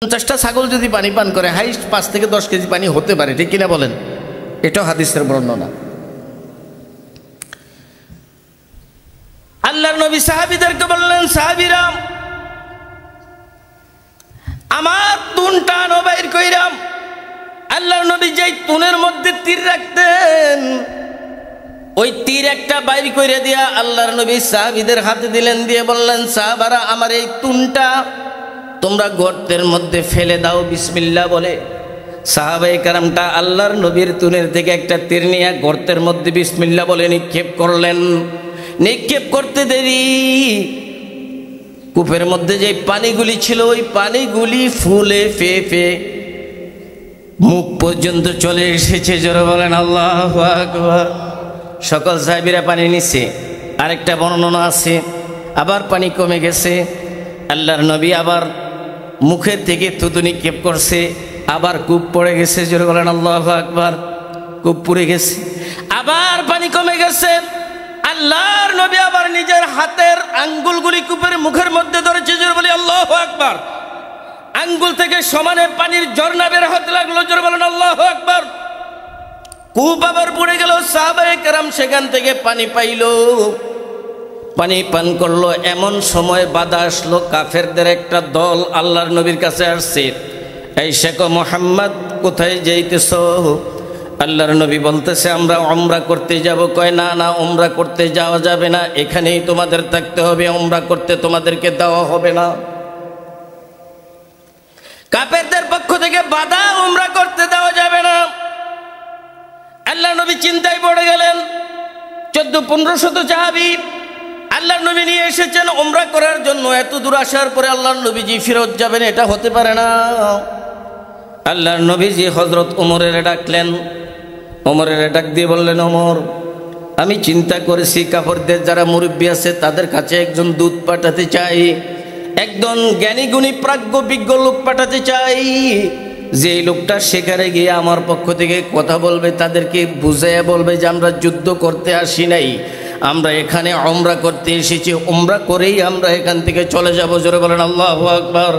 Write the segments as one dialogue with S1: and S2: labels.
S1: 50টা ছাগল যদি পানি পান করে হাইস্ট 5 থেকে 10 কেজি পানি হতে পারে, ঠিক কিনা বলেন? এটাও হাদিসের বর্ণনা। আল্লাহর নবী সাহাবীদেরকে বললেন, সাহাবীরা আমার তুনটা নবাইর কইরাম। আল্লাহর নবী যেই তুনের মধ্যে তীর রাখতেন ওই তীর একটা বাইর কইরা দিয়া আল্লাহর নবী সাহাবীদের হাতে দিলেন, দিয়ে বললেন, সাহাবারা আমার এই তুনটা তোমরা গর্তের মধ্যে ফেলে দাও বিসমিল্লাহ বলে। সাহাবায়ে কেরামটা আল্লাহর নবীর তুনের থেকে একটা তীর নিয়ে গর্তের মধ্যে বিসমিল্লাহ বলে নিক্ষেপ করলেন। নিক্ষেপ করতে দেরি কূপের মধ্যে যে পানিগুলি ছিল ওই পানিগুলি ফুলে ফেঁপে মুখ পর্যন্ত চলে এসেছে। জোরে বলেন আল্লাহু আকবার। সকল সাহাবীরা পানি নিছে। আরেকটা বর্ণনা আছে আবার পানি কমে গেছে, আল্লাহর নবী আবার মুখের থেকে থুতু নিক্ষেপ করছে, আবার কূপ পড়ে গেছে। জোরে বলেন আল্লাহু আকবার। কূপ পুড়ে গেছে, আবার পানি কমে গেছে। আল্লাহর নবী আবার নিজের হাতের আঙ্গুলগুলি কূপের মুখের মধ্যে ধরেছে। জোরে বলি আল্লাহু আকবার। আঙ্গুল থেকে সমানে পানির ঝর্ণা বের হতে লাগলো। জোরে বলেন আল্লাহু আকবার। কূপ আবার পুড়ে গেল। সাহাবায়ে কেরাম সেখান থেকে পানি পাইল, পানি পান করলো। এমন সময় বাধা আসলো, কাফেরদের একটা দল আল্লাহর নবীর কাছে আসছে। এই শেখ মোহাম্মদ কোথায় যাইতেছ? আল্লাহর নবী বলতেছে আমরা উমরা করতে যাব। কয় না না, উমরা করতে যাওয়া যাবে না, এখানেই তোমাদের থাকতে হবে, উমরা করতে তোমাদেরকে দেওয়া হবে না। কাফেরদের পক্ষ থেকে বাধা, উমরা করতে দেওয়া যাবে না। আল্লাহর নবী চিন্তায় পড়ে গেলেন। 1400-1500 সাহাবী আল্লাহর নবী নিয়ে এসেছেন উমরা করার জন্য। এত দূর আসার পরে আল্লাহর নবীজি ফেরত যাবেন, এটা হতে পারে না। আল্লাহর নবীজি হযরত ওমরের ডাকলেন। ওমরের ডাক দিয়ে বললেন, ওমর আমি চিন্তা করেছি কাফেরদের যারা মুরব্বী আছে তাদের কাছে একজন দূত পাঠাতে চাই, একজন জ্ঞানী গুণী প্রাজ্ঞ বিজ্ঞ লোক পাঠাতে চাই, যে লোকটা সেখানে গিয়ে আমার পক্ষ থেকে কথা বলবে, তাদেরকে বুঝাইয়া বলবে যে আমরা যুদ্ধ করতে আসি নাই, আমরা এখানে উমরা করতে এসেছি, উমরা করেই আমরা এখান থেকে চলে যাব। জোরে বলেন আল্লাহু আকবার।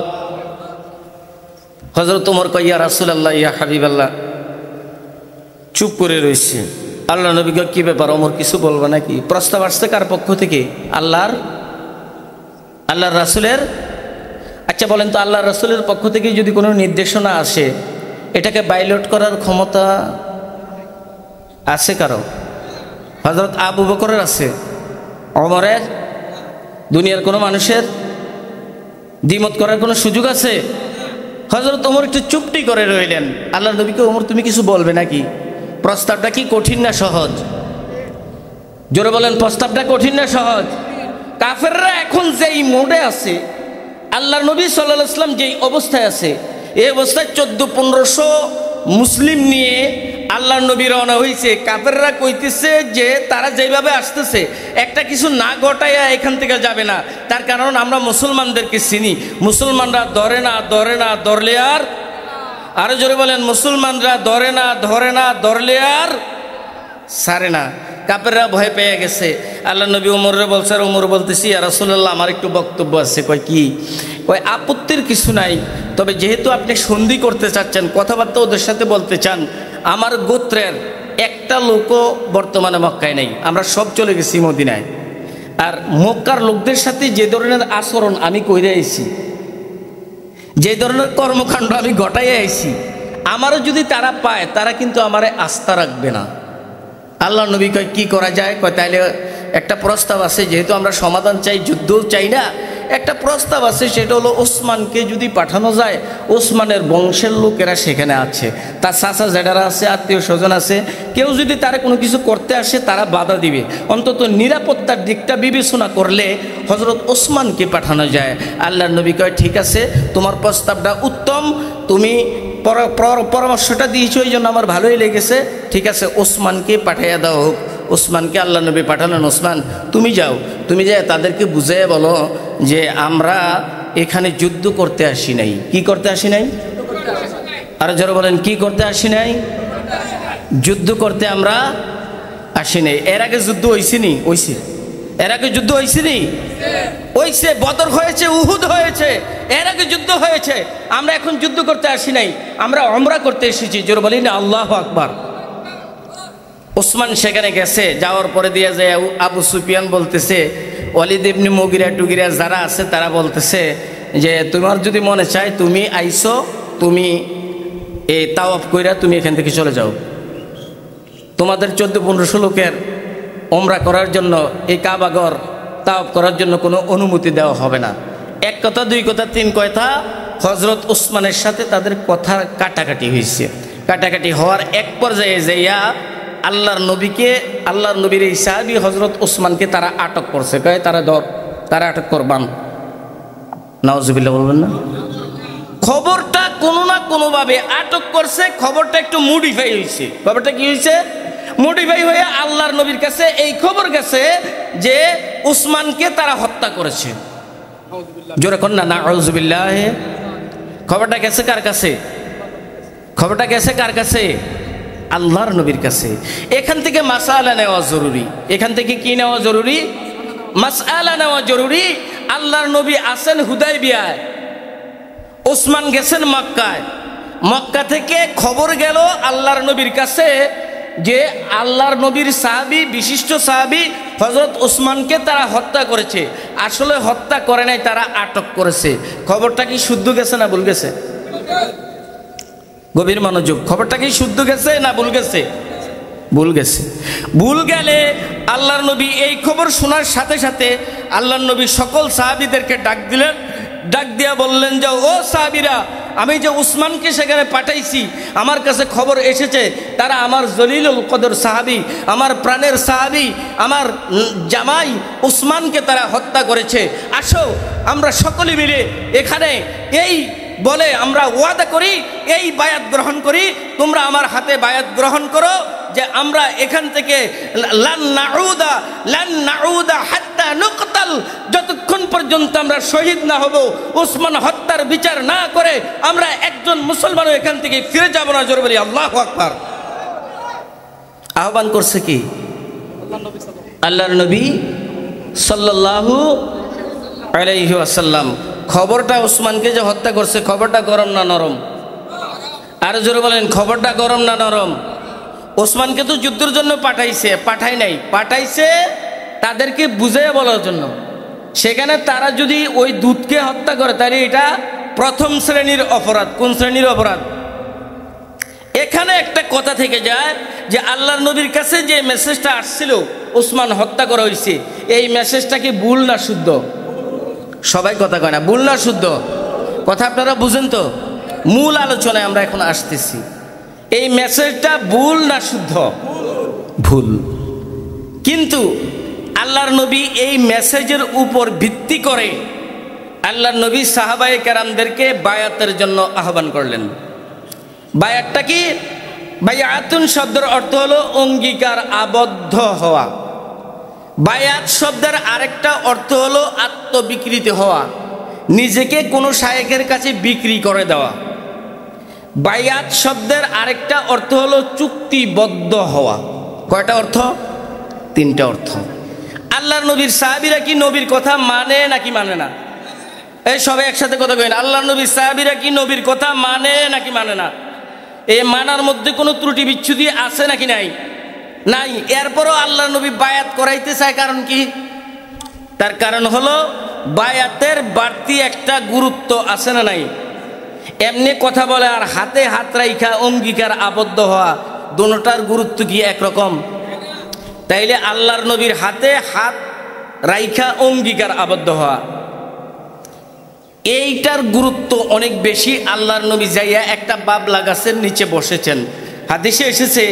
S1: হযরত ওমর কয়, ইয়া রাসূলুল্লাহ, ইয়া হাবিবাল্লাহ। চুপ করে রয়েছে। আল্লাহ নবী কয়, কি ব্যাপার ওমর, কিছু বলবে নাকি? প্রস্তাব আসছে কার পক্ষ থেকে? আল্লাহর রাসূলের। আচ্ছা বলেন তো, আল্লাহর রাসূলের পক্ষ থেকে যদি কোনো নির্দেশনা আসে এটাকে বাইলট করার ক্ষমতা আছে কারো? হযরত আবু বকরের আছে, ওমরের? দুনিয়ার কোনো মানুষের দ্বিমত করার কোনো সুযোগ আছে? হযরত ওমর একটু চুপটি করে রইলেন। আল্লাহর নবীকে, ওমর তুমি কিছু বলবে নাকি? প্রস্তাবটা কি কঠিন না সহজ? জোরে বলেন, প্রস্তাবটা কঠিন না সহজ? কাফেররা এখন যেই মোডে আছে, আল্লাহর নবী সাল্লাল্লাহু আলাইহি ওয়াসাল্লাম যেই অবস্থায় আছে, এই অবস্থায় 1400-1500 মুসলিম নিয়ে আল্লাহর নবী রওনা হয়েছে। কাফেররা কইতেছে যে তারা যেভাবে আসতেছে একটা কিছু না ঘটাইয়া এখান থেকে যাবে না। তার কারণ আমরা মুসলমানদেরকে চিনি, মুসলমানরা ধরে না ধরলে আর, আরো জোরে বলেন, মুসলমানরা ধরে না ধরলে আর ছাড়ে না। কাফেররা ভয় পেয়ে গেছে। আল্লাহ নবী ওমরে বলছে, আর ওমর বলতেছি, ইয়া রাসূলুল্লাহ আমার একটু বক্তব্য আছে। কয় কি? কয় আপত্তির কিছু নাই, তবে যেহেতু আপনি সন্ধি করতে চাচ্ছেন, কথাবার্তা ওদের সাথে বলতে চান, আমার গোত্রের একটা লোকও বর্তমানে মক্কায় নেই, আমরা সব চলে গেছি মদিনায়। আর মক্কার লোকদের সাথে যে ধরনের আচরণ আমি কইরে আইছি, যে ধরনের কর্মকাণ্ড আমি ঘটাই আইছি, আমারও যদি তারা পায় তারা কিন্তু আমারে আস্থা রাখবে না। আল্লাহ নবী কয় কি করা যায়? কয় তাইলে একটা প্রস্তাব আছে, যেহেতু আমরা সমাধান চাই, যুদ্ধও চাই না, একটা প্রস্তাব আছে, সেটা হলো ওসমানকে যদি পাঠানো যায়, ওসমানের বংশের লোকেরা সেখানে আছে, তার চাচা জেঠারা আছে, আত্মীয় স্বজন আছে, কেউ যদি তারা কোনো কিছু করতে আসে তারা বাধা দিবে, অন্তত নিরাপত্তার দিকটা বিবেচনা করলে হযরত ওসমানকে পাঠানো যায়। আল্লাহর নবী কয় ঠিক আছে, তোমার প্রস্তাবটা উত্তম, তুমি পরামর্শটা দিয়েছো এই জন্য আমার ভালোই লেগেছে, ঠিক আছে ওসমানকে পাঠাইয়া দাও হোক। ওসমানকে আল্লাহ নবী পাঠালেন। ওসমান তুমি যাও, তুমি যাই তাদেরকে বুঝিয়ে বলো যে আমরা এখানে যুদ্ধ করতে আসি নাই। কি করতে আসি নাই? আর যারা বলেন কি করতে আসি নাই? যুদ্ধ করতে আমরা আসি নাই। এর আগে যুদ্ধ হয়েছিনি? হয়েছে। এর আগে যুদ্ধ হয়েছিনি? হইছে, বদর হয়েছে, উহুদ হয়েছে, এর আগে যুদ্ধ হয়েছে। আমরা এখন যুদ্ধ করতে আসি নাই, আমরা উমরা করতে এসেছি। জোরে বলি না আল্লাহু আকবার। ওসমান সেখানে গেছে, যাওয়ার পরে দিয়ে যায় আবু সুফিয়ান বলতেছে, ওয়ালিদ ইবনে মুগিরা টুগিরা যারা আছে তারা বলতেছে যে তোমার যদি মনে চায় তুমি আইসো, তুমি এই তাওয়াফ কইরা তুমি এখান থেকে চলে যাও, তোমাদের 14-1500 লোকের ওমরা করার জন্য এই কাবাগর তাওয়াফ করার জন্য কোনো অনুমতি দেওয়া হবে না। এক কথা, দুই কথা, তিন কথা, হজরত ওসমানের সাথে তাদের কথা কাটাকাটি হয়েছে। কাটাকাটি হওয়ার এক পর্যায়ে যাইয়া আল্লাহর নবীকে, আল্লাহর নবীর এই সাহাবী হজরত ওসমানকে তারা আটক করছে। কয় তারা ধর, তারা আটক করবান। নাউজুবিল্লাহ বলবেন না? খবরটা কোনো না কোনোভাবে আটক করছে, খবরটা একটু মডিফাই হয়েছে। খবরটা কি হয়েছে? মডিফাই হয়ে আল্লাহর নবীর কাছে এই খবর গেছে যে উসমানকে তারা হত্যা করেছে। জোরে কর না নাউজুবিল্লাহ। খবরটা গেছে কার কাছে? খবরটা গেছে কার কাছে? আল্লাহর নবীর কাছে। এখান থেকে মাসআলা নেওয়া জরুরি। এখান থেকে কি নেওয়া জরুরি? মাসআলা নেওয়া জরুরি। আল্লাহর নবী আছেন হুদায়বিয়ায়, ওসমান গেছেন মক্কায়। মক্কা থেকে খবর গেল আল্লাহর নবীর কাছে যে আল্লাহর নবীর সাহাবী, বিশিষ্ট সাহাবী হযরত ওসমানকে তারা হত্যা করেছে। আসলে হত্যা করে নাই, তারা আটক করেছে। খবরটা কি শুদ্ধ গেছে না ভুল গেছে? গভীর মনোযোগ। খবরটা কি শুদ্ধ গেছে না ভুল গেছে? ভুল গেছে। ভুল গেলে আল্লাহর নবী এই খবর শোনার সাথে সাথে আল্লাহর নবী সকল সাহাবীদেরকে ডাক দিলেন। ডাক দিয়া বললেন যে ও সাহাবীরা, আমি যে উসমানকে সেখানে পাঠাইছি, আমার কাছে খবর এসেছে তারা আমার জলিলুল কদর সাহাবী, আমার প্রাণের সাহাবী, আমার জামাই উসমানকে তারা হত্যা করেছে। আসো আমরা সকলে মিলে এখানে এই বলে আমরা ওয়াদা করি, এই বায়াত গ্রহণ করি, তোমরা আমার হাতে বায়াত গ্রহণ করো যে আমরা এখান থেকে লান নাউদা হাত্তা নুকতাল, যতক্ষণ পর্যন্ত আমরা শহীদ না হব, ওসমান হত্যার বিচার না করে আমরা একজন মুসলমানও এখান থেকে ফিরে যাব না। জোরে বলি আল্লাহু আকবার। আহ্বান করছে কি? আল্লাহর নবী সাল্লাল্লাহু আলাইহি ওয়াসাল্লাম। খবরটা ওসমানকে যে হত্যা করছে, খবরটা গরম না নরম? আর জোরে বলেন, খবরটা গরম না নরম? ওসমানকে তো যুদ্ধের জন্য পাঠাইছে, পাঠাই নাই, পাঠাইছে তাদেরকে বুঝিয়ে বলার জন্য। সেখানে তারা যদি ওই দূতকে হত্যা করে তাহলে এটা প্রথম শ্রেণীর অপরাধ। কোন শ্রেণীর অপরাধ? এখানে একটা কথা থেকে যায় যে আল্লাহর নবীর কাছে যে মেসেজটা আসছিল ওসমান হত্যা করা হয়েছে, এই মেসেজটা কি ভুল না শুদ্ধ? সবাই কথা কয় না, ভুল না শুদ্ধ? কথা আপনারা বুঝেন তো? মূল আলোচনায় আমরা এখন আসতেছি। এই মেসেজটা ভুল না শুদ্ধ? ভুল। কিন্তু আল্লাহর নবী এই মেসেজের উপর ভিত্তি করে আল্লাহর নবী সাহাবায়ে কেরামদেরকে বায়াতের জন্য আহ্বান করলেন। বায়াতটা কি? বায়াতুন শব্দের অর্থ হলো অঙ্গীকার, আবদ্ধ হওয়া। বায়াত শব্দের আরেকটা অর্থ হলো আত্মবিকৃতি হওয়া, নিজেকে কোনো শায়েখের কাছে বিক্রি করে দেওয়া। বায়াত শব্দের আরেকটা অর্থ হলো চুক্তিবদ্ধ হওয়া। কয়টা অর্থ? তিনটা অর্থ। আল্লাহর নবীর সাহাবীরা কি নবীর কথা মানে নাকি মানে না? এই সবাই একসাথে কথা কইন। আল্লাহর নবীর সাহাবীরা কি নবীর কথা মানে নাকি মানে না? এই মানার মধ্যে কোনো ত্রুটি বিচ্ছুতি আছে নাকি নাই? নাই। এরপরও আল্লাহর নবী বায়াত করাইতে চায়, কারণ কি? তার কারণ হলো বায়াতের বাড়তি একটা গুরুত্ব আছে না নাই? এমনি কথা বলে আর হাতে হাত রাইখা অঙ্গীকার আবদ্ধ হওয়া, দুটোটার গুরুত্ব কি একরকম? তাইলে আল্লাহর নবীর হাতে হাত রাইখা অঙ্গীকার আবদ্ধ হওয়া, এইটার গুরুত্ব অনেক বেশি। আল্লাহর নবী যাইয়া একটা বাবলা গাছের নিচে বসেছেন। হাদিসে এসেছে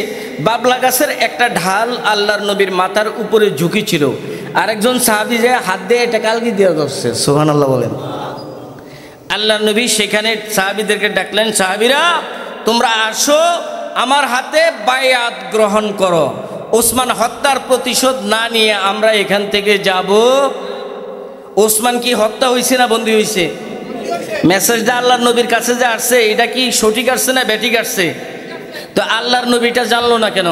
S1: বাবলা গাছের একটা ঢাল আল্লাহর নবীর মাথার উপরে ঝুঁকি ছিল। আরেকজন সাহাবী যায় হাত দিয়ে এটা কালকি দিয়ে ধরছে। সুবহানাল্লাহ বলেন। আল্লাহর নবী সেখানে সাহাবীদেরকে ডাকলেন, সাহাবীরা তোমরা আসো, আমার হাতে বায়াত গ্রহণ করো। ওসমান হত্যার প্রতিশোধ না নিয়ে আমরা এখান থেকে যাব। ওসমান কি হত্যা হয়েছে না বন্দী হয়েছে? মেসেজটা আল্লাহর নবীর কাছে যে আসছে, এটা কি সঠিক আসছে না ব্যাঠিক আসছে? তো আল্লাহর নবীটা জানলো না কেন?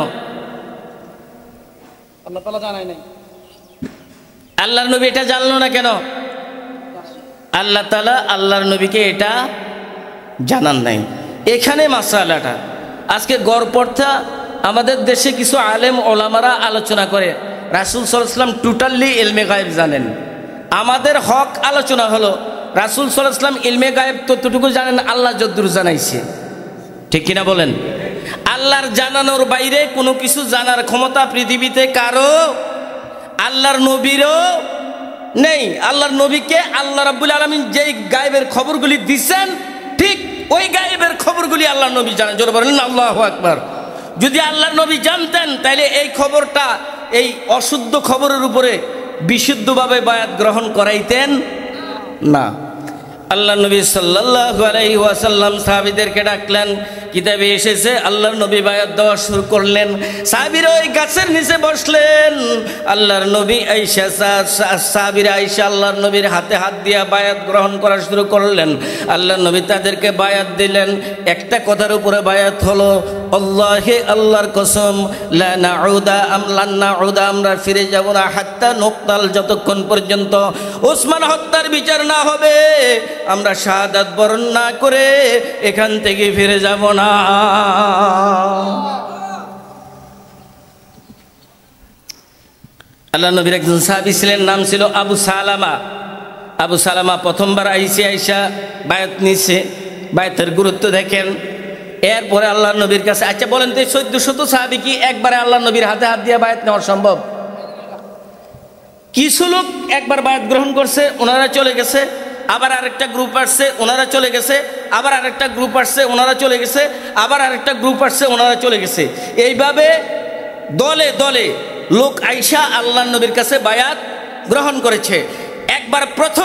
S1: আল্লাহ তাআলা জানায় নাই। আল্লাহর নবী এটা জানলো না কেন? আল্লাহ তাআলা আল্লাহর নবীকে এটা জানান নাই। এখানে মাসালাটা আজকে গড়পড়তা আমাদের দেশে কিছু আলেম ওলামারা আলোচনা করে রাসূল সাল্লাল্লাহু আলাইহি ওয়াসাল্লাম টোটালি ইলমে গায়েব জানেন। আমাদের হক আলোচনা হলো রাসূল সাল্লাল্লাহু আলাইহি ওয়াসাল্লাম ইলমে গায়েব ততটুকু জানেন আল্লাহ যদ্দুর জানাইছে, ঠিক কিনা বলেন? আল্লাহর জানানোর বাইরে কোনো কিছু জানার ক্ষমতা পৃথিবীতে কারো, আল্লাহর নবীরও নেই। আল্লাহর নবীকে আল্লাহ রাব্বুল আলামিন যেই গায়েবের খবরগুলি দিচ্ছেন ঠিক ওই গায়েবের খবরগুলি আল্লাহর নবী জানেন। জোরে বলেন আল্লাহু আকবার। যদি আল্লাহর নবী জানতেন তাইলে এই খবরটা, এই অশুদ্ধ খবরের উপরে বিশুদ্ধভাবে বায়াত গ্রহণ করাইতেন না। আল্লাহ নবী সাল্লাল্লাহু আলাইহি ওয়াসাল্লাম সাহাবীদেরকে ডাকলেন, কিতাবে এসেছে আল্লাহর নবী বায়াত দেওয়া শুরু করলেন। সাহাবীরা ওই গাছের নিচে বসলেন। আল্লাহর নবী আয়েশা, সাহাবীরা আয়েশা আল্লাহর নবীর হাতে হাত দিয়া বায়াত গ্রহণ করা শুরু করলেন। আল্লাহর নবী তাদেরকে বায়াত দিলেন। একটা কথার উপরে বায়াত হলো, আল্লাহে আল্লাহর কসম, লা নাউদা আমরা ফিরে যাব না হাত্তা নুকতাল, যতক্ষণ পর্যন্ত ওসমান হত্যার বিচার না হবে আমরা শাহাদাত বরণ না করে এখান থেকে ফিরে যাব না। আল্লাহ নবীর একজন সাহাবী ছিলেন, নাম ছিল আবু সালামা। আবু সালামা প্রথমবার আইসা বায়াত নিছে। বায়াতের গুরুত্ব দেখেন। এরপরে আল্লাহ নবীর কাছে, আচ্ছা বলেন তো 1400 সাহাবী কি একবারে আল্লাহ নবীর হাতে হাত দিয়ে বায়াত নেওয়া সম্ভব? কিছু লোক একবার বায়াত গ্রহণ করছে, ওনারা চলে গেছে। আবার আরেকটা গ্রুপ আসছে, ওনারা চলে গেছে। আবার আরেকটা গ্রুপ আসছে, ওনারা চলে গেছে। আবার আরেকটা গ্রুপ আসছে, ওনারা চলে গেছে। এইভাবে দলে দলে লোক আইসা আল্লাহ নবীর কাছে বায়াত গ্রহণ করেছে। একবার প্রথম